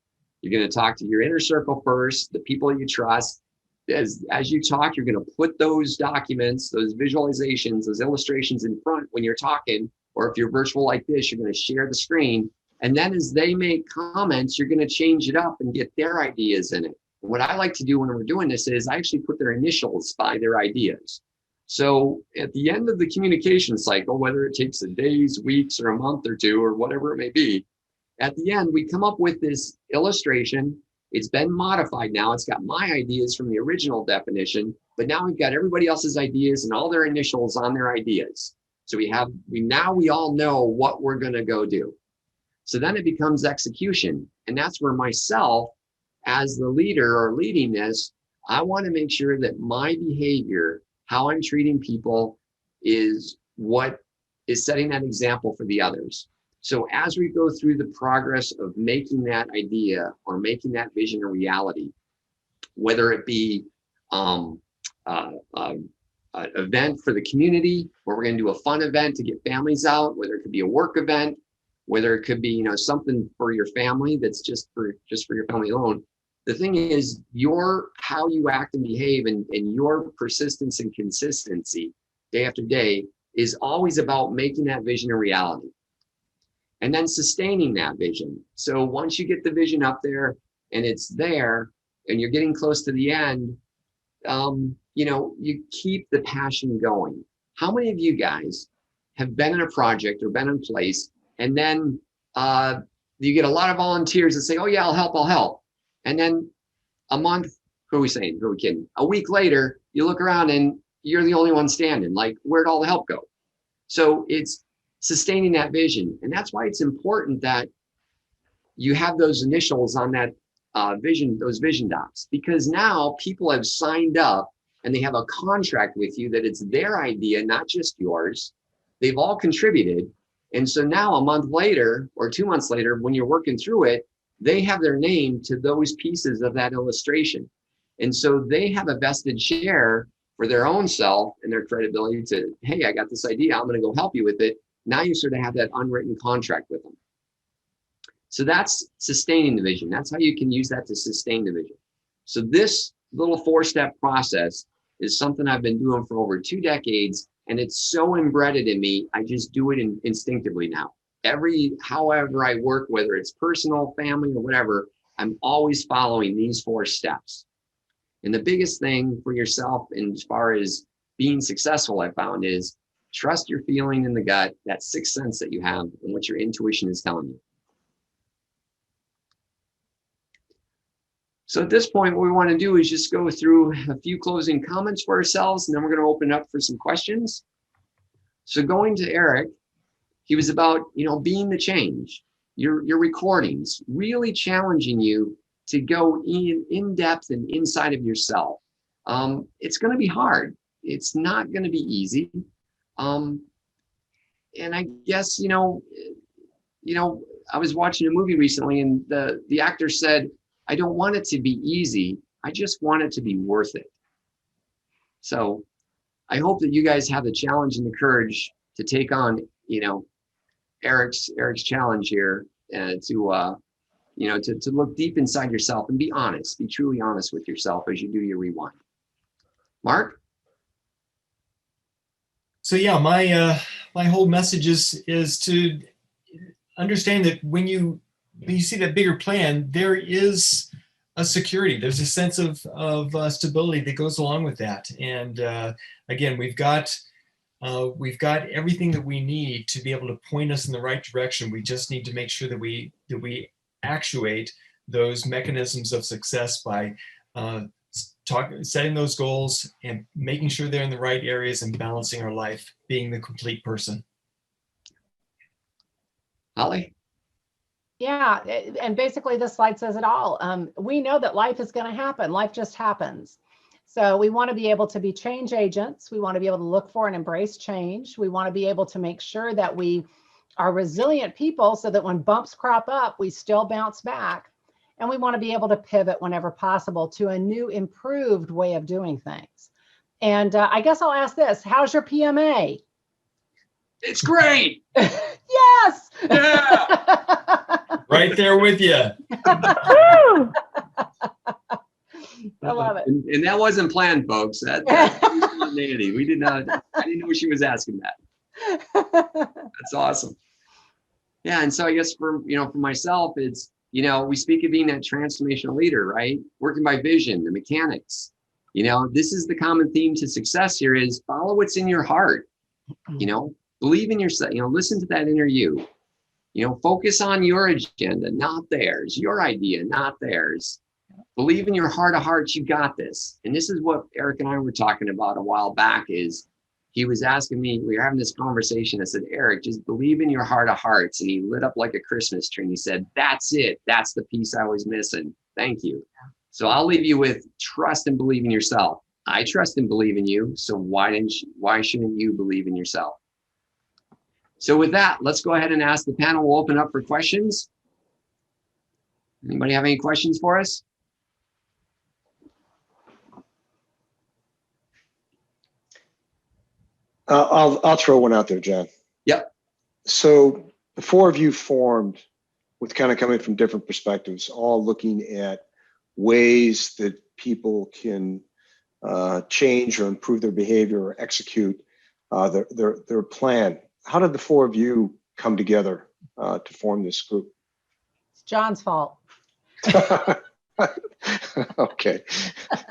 You're going to talk to your inner circle first, the people you trust. As you talk, you're going to put those documents, those visualizations, those illustrations in front when you're talking, or if you're virtual like this, you're going to share the screen. And then as they make comments, you're going to change it up and get their ideas in it. And what I like to do when we're doing this is I actually put their initials by their ideas. So at the end of the communication cycle, whether it takes days, weeks, or a month or two, or whatever it may be, at the end, we come up with this illustration. It's been modified now. It's got my ideas from the original definition, but now we've got everybody else's ideas and all their initials on their ideas. So we all know what we're going to go do. So then it becomes execution. And that's where myself, as the leader or leading this, I want to make sure that my behavior, how I'm treating people, is what is setting that example for the others. So as we go through the progress of making that idea or making that vision a reality, whether it be an event for the community, where we're going to do a fun event to get families out, whether it could be a work event, whether it could be something for your family that's just for your family alone. The thing is, how you act and behave and your persistence and consistency day after day is always about making that vision a reality. And then sustaining that vision. So once you get the vision up there, and it's there and you're getting close to the end, you know, you keep the passion going. How many of you guys have been in a project or been in place, and then you get a lot of volunteers that say, oh yeah, I'll help. And then a month, who are we saying? Who are we kidding? A week later, you look around and you're the only one standing. Like, where'd all the help go? So it's sustaining that vision. And that's why it's important that you have those initials on that vision, those vision docs, because now people have signed up and they have a contract with you that it's their idea, not just yours. They've all contributed. And so now a month later or 2 months later, when you're working through it, they have their name to those pieces of that illustration. And so they have a vested share for their own self and their credibility to, hey, I got this idea, I'm going to go help you with it. Now you sort of have that unwritten contract with them. So that's sustaining the vision. That's how you can use that to sustain the vision. So this little 4-step process is something I've been doing for over 2 decades, and it's so embedded in me, I just do it instinctively now. However I work, whether it's personal, family, or whatever, I'm always following these 4 steps. And the biggest thing for yourself, and as far as being successful, I found is trust your feeling in the gut, that sixth sense that you have, and what your intuition is telling you. So at this point, what we want to do is just go through a few closing comments for ourselves, and then we're going to open up for some questions. So going to Eric, he was about, you know, being the change. Your recordings really challenging you to go in depth and inside of yourself. It's going to be hard. It's not going to be easy. And I guess, you know, I was watching a movie recently, and the actor said, I don't want it to be easy. I just want it to be worth it. So I hope that you guys have the challenge and the courage to take on, you know, Eric's challenge here, to look deep inside yourself and be honest, be truly honest with yourself as you do your rewind. Mark? So yeah, my whole message is to understand that when you see that bigger plan, there is a security. There's a sense of stability that goes along with that. And again, we've got everything that we need to be able to point us in the right direction. We just need to make sure that we actuate those mechanisms of success by setting those goals and making sure they're in the right areas and balancing our life, being the complete person. Holly? Yeah, and basically this slide says it all. We know that life is going to happen. Life just happens. So we want to be able to be change agents. We want to be able to look for and embrace change. We want to be able to make sure that we are resilient people so that when bumps crop up, we still bounce back. And we want to be able to pivot whenever possible to a new, improved way of doing things. And I guess I'll ask this, how's your PMA? It's great. Yes. Yeah. Right there with you. I love it. And that wasn't planned, folks. That's spontaneity. We did not. I didn't know she was asking that. That's awesome. Yeah, and so I guess for myself, it's, we speak of being that transformational leader, right? Working by vision, the mechanics. This is the common theme to success here: is follow what's in your heart. Believe in yourself. Listen to that inner you. Focus on your agenda, not theirs. Your idea, not theirs. Believe in your heart of hearts, you got this. And this is what Eric and I were talking about a while back. Is he was asking me, we were having this conversation. I said, Eric, just believe in your heart of hearts. And he lit up like a Christmas tree. And he said, that's it. That's the piece I was missing. Thank you. So I'll leave you with trust and believe in yourself. I trust and believe in you. So why shouldn't you believe in yourself? So with that, let's go ahead and ask the panel. We'll open up for questions. Anybody have any questions for us? I'll throw one out there, John. Yep. So the four of you formed with kind of coming from different perspectives, all looking at ways that people can change or improve their behavior or execute their plan. How did the four of you come together to form this group? It's John's fault. Okay.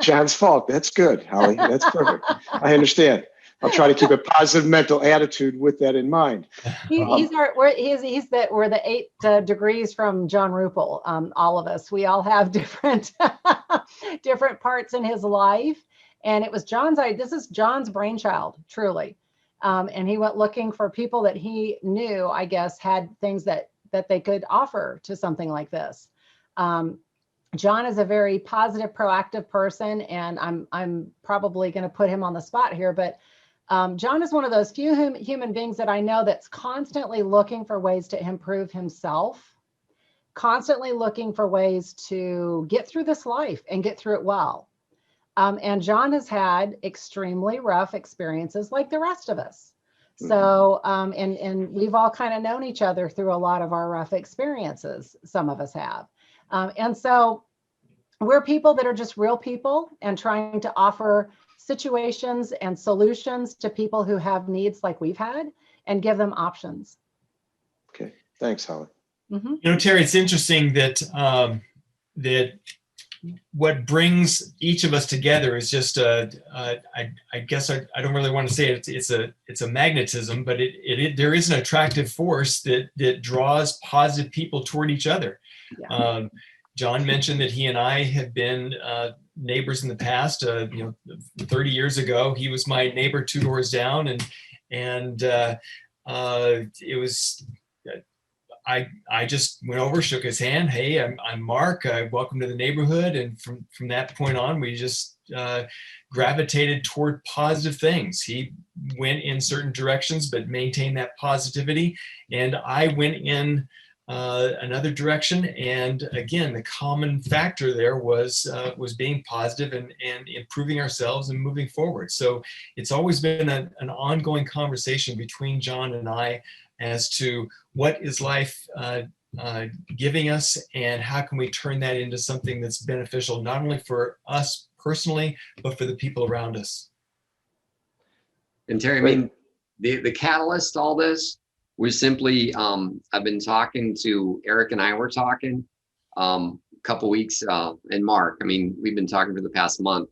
John's fault. That's good, Holly. That's perfect. I understand. I'll try to keep a positive mental attitude with that in mind. We're the 8 degrees from John Ruppel. All of us, we all have different different parts in his life, and it was this is John's brainchild, truly. And he went looking for people that he knew, I guess, had things that they could offer to something like this. John is a very positive, proactive person, and I'm probably going to put him on the spot here, but John is one of those few human beings that I know that's constantly looking for ways to improve himself, constantly looking for ways to get through this life and get through it well. And John has had extremely rough experiences like the rest of us. So, and we've all kind of known each other through a lot of our rough experiences, some of us have. And so we're people that are just real people and trying to offer situations and solutions to people who have needs like we've had and give them options. Okay, thanks, Holly. Mm-hmm. You know, Terry, it's interesting that that what brings each of us together is just I guess I don't really want to say it's a magnetism, but there is an attractive force that draws positive people toward each other. Yeah. John mentioned that he and I have been neighbors in the past. 30 years ago, he was my neighbor 2 doors down, and it was. I just went over, shook his hand. Hey, I'm Mark. Welcome to the neighborhood. And from that point on, we just gravitated toward positive things. He went in certain directions, but maintained that positivity. And I went in another direction. And again, the common factor there was being positive and improving ourselves and moving forward. So it's always been an ongoing conversation between John and I as to what is life giving us and how can we turn that into something that's beneficial, not only for us personally, but for the people around us. And Terry, I mean, the catalyst to all this was simply, I've been talking to Eric, and I were talking a couple weeks, and Mark, I mean, we've been talking for the past month.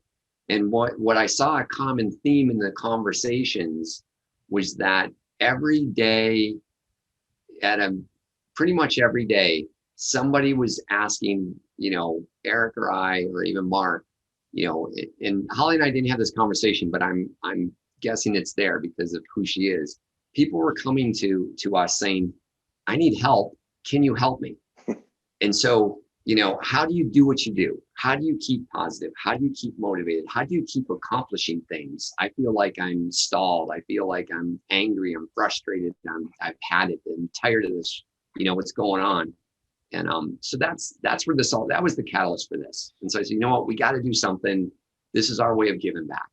And what I saw a common theme in the conversations was that every day, pretty much every day, somebody was asking, Eric or I, or even Mark, and Holly and I didn't have this conversation, but I'm guessing it's there because of who she is. People were coming to us saying, I need help. Can you help me? And so, how do you do what you do? How do you keep positive? How do you keep motivated? How do you keep accomplishing things? I feel like I'm stalled. I feel like I'm angry. I'm frustrated. I've had it. I'm tired of this. What's going on? And so that's where that was the catalyst for this. And so I said, you know what? We got to do something. This is our way of giving back.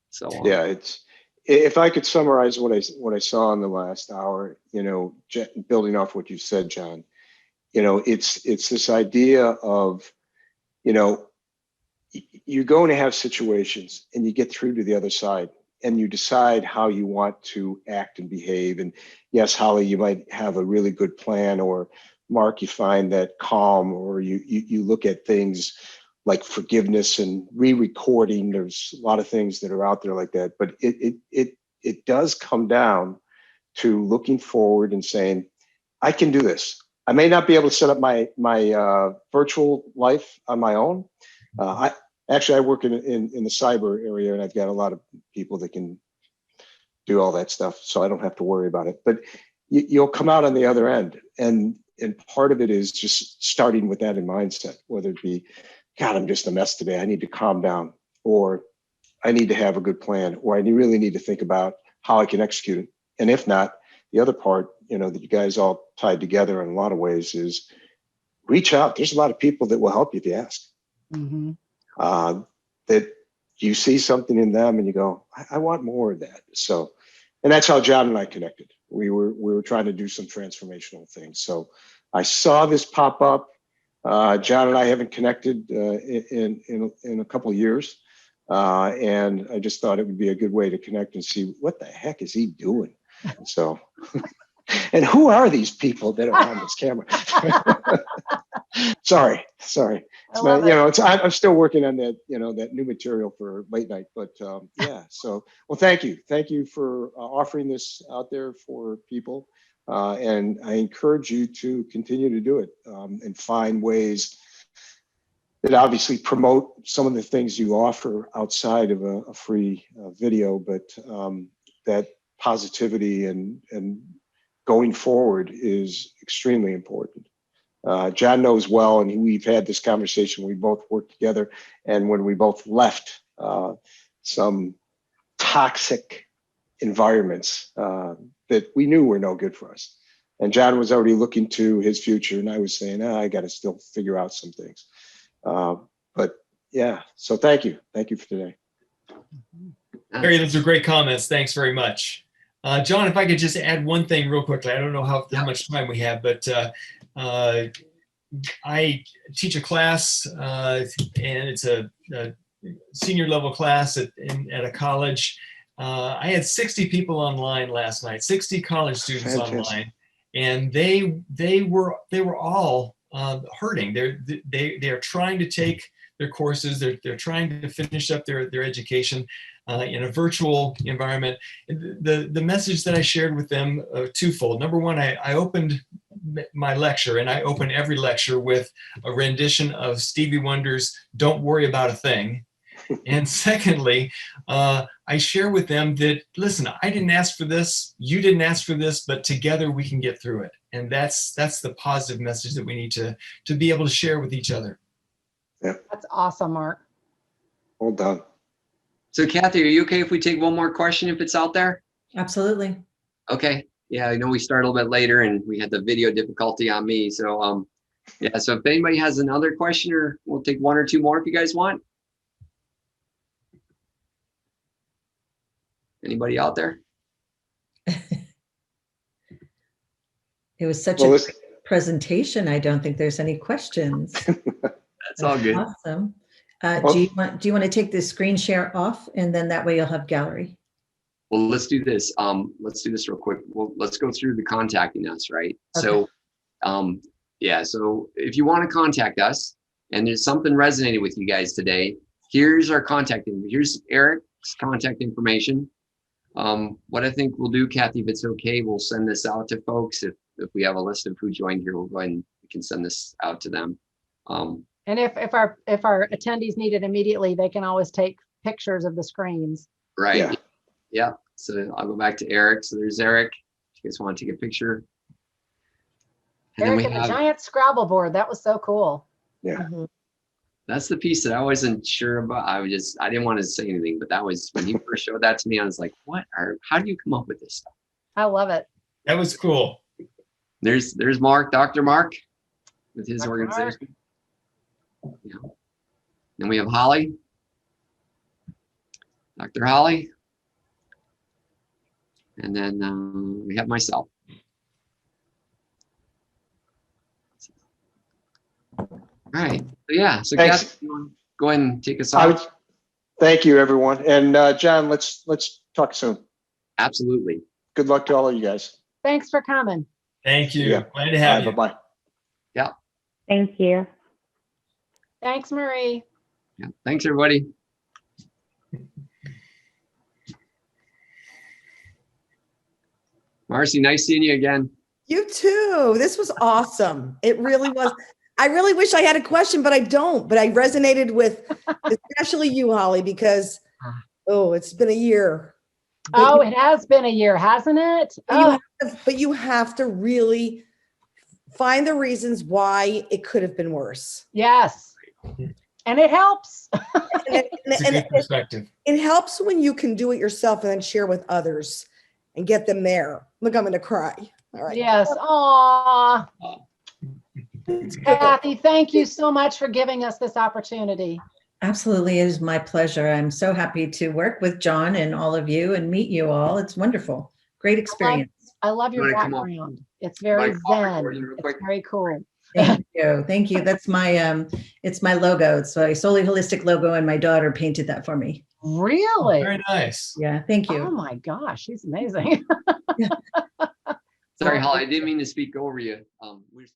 So yeah, if I could summarize what I saw in the last hour, building off what you said, John. It's this idea of, you're going to have situations and you get through to the other side and you decide how you want to act and behave. And yes, Holly, you might have a really good plan, or Mark, you find that calm, or you look at things like forgiveness and re-recording. There's a lot of things that are out there like that, but it does come down to looking forward and saying, I can do this. I may not be able to set up my virtual life on my own. I work in the cyber area, and I've got a lot of people that can do all that stuff, so I don't have to worry about it. But you'll come out on the other end, and part of it is just starting with that in mindset, whether it be, God, I'm just a mess today. I need to calm down, or I need to have a good plan, or I really need to think about how I can execute it. And if not, the other part, that you guys all tied together in a lot of ways is reach out. There's a lot of people that will help you if you ask. Mm-hmm. That you see something in them and you go, I want more of that. So, and that's how John and I connected. We were trying to do some transformational things. So I saw this pop up. John and I haven't connected in a couple of years. And I just thought it would be a good way to connect and see what the heck is he doing. So, and who are these people that are on this camera? Sorry. I love it. I'm still working on that, that new material for late night, but yeah. So, well, thank you for offering this out there for people, and I encourage you to continue to do it and find ways that obviously promote some of the things you offer outside of a free video, but that positivity and going forward is extremely important. John knows well, and we've had this conversation. We both worked together, and when we both left some toxic environments that we knew were no good for us. And John was already looking to his future, and I was saying, I got to still figure out some things. But yeah, so thank you for today. Harry, those are great comments. Thanks very much. John, if I could just add one thing real quickly. I don't know how much time we have, but I teach a class, and it's a senior level class at a college. I had 60 people online last night, 60 college students online, and they were all hurting. They're trying to take their courses. They're trying to finish up their education in a virtual environment. The message that I shared with them twofold. Number one, I opened my lecture, and I open every lecture with a rendition of Stevie Wonder's "Don't Worry About a Thing." And secondly, I share with them that, listen, I didn't ask for this, you didn't ask for this, but together we can get through it. And that's the positive message that we need to be able to share with each other. Yeah. That's awesome, Mark. Well done. So Kathy, are you okay if we take one more question if it's out there? Absolutely. Okay. Yeah, I know we started a little bit later and we had the video difficulty on me. So yeah, so if anybody has another question, or we'll take one or two more if you guys want. Anybody out there? It was such a great presentation. I don't think there's any questions. That's all good. Awesome. Do you want to take the screen share off, and then that way you'll have gallery? Well, let's do this. Let's do this real quick. Well, let's go through the contacting us, right? Okay. So, yeah. So if you want to contact us, and there's something resonated with you guys today, here's our contact. Here's Eric's contact information. What I think we'll do, Kathy, if it's okay, we'll send this out to folks. If we have a list of who joined here, we'll go ahead and we can send this out to them. And if our attendees need it immediately, they can always take pictures of the screens. Right. Yeah. So I'll go back to Eric. So there's Eric. If you guys want to take a picture. And Eric then we and have the giant Scrabble board. That was so cool. Yeah. Mm-hmm. That's the piece that I wasn't sure about. I didn't want to say anything, but that was when he first showed that to me. I was like, how do you come up with this stuff? I love it. That was cool. There's Mark, Dr. Mark, with his Dr. organization. Yeah. Then we have Holly, Dr. Holly. And then we have myself. All right. So yeah. So Kathy, you want to go ahead and take us off? Thank you, everyone. And John, let's talk soon. Absolutely. Good luck to all of you guys. Thanks for coming. Thank you. Yeah. Glad to have you. Bye-bye. Yeah. Thank you. Thanks, Marie. Yeah. Thanks, everybody. Marcy, nice seeing you again. You too. This was awesome. It really was. I really wish I had a question, but I don't. But I resonated with especially you, Holly, because it's been a year. Oh, it has been a year, hasn't it? But you have to really find the reasons why it could have been worse. Yes. And it helps. It's a good perspective. It helps when you can do it yourself and then share with others and get them there. Look, I'm going to cry. All right. Yes. Aw. Kathy, thank you so much for giving us this opportunity. Absolutely. It is my pleasure. I'm so happy to work with John and all of you and meet you all. It's wonderful. Great experience. I love your You wanna come up? background. It's very Wanna come up zen. real It's quick? very cool. Thank you. Thank you. That's my, it's my logo. It's my Solely Holistic logo, and my daughter painted that for me. Really? Very nice. Yeah. Thank Oh you. my gosh, she's amazing. Sorry, Holly, I didn't mean to speak over you. We're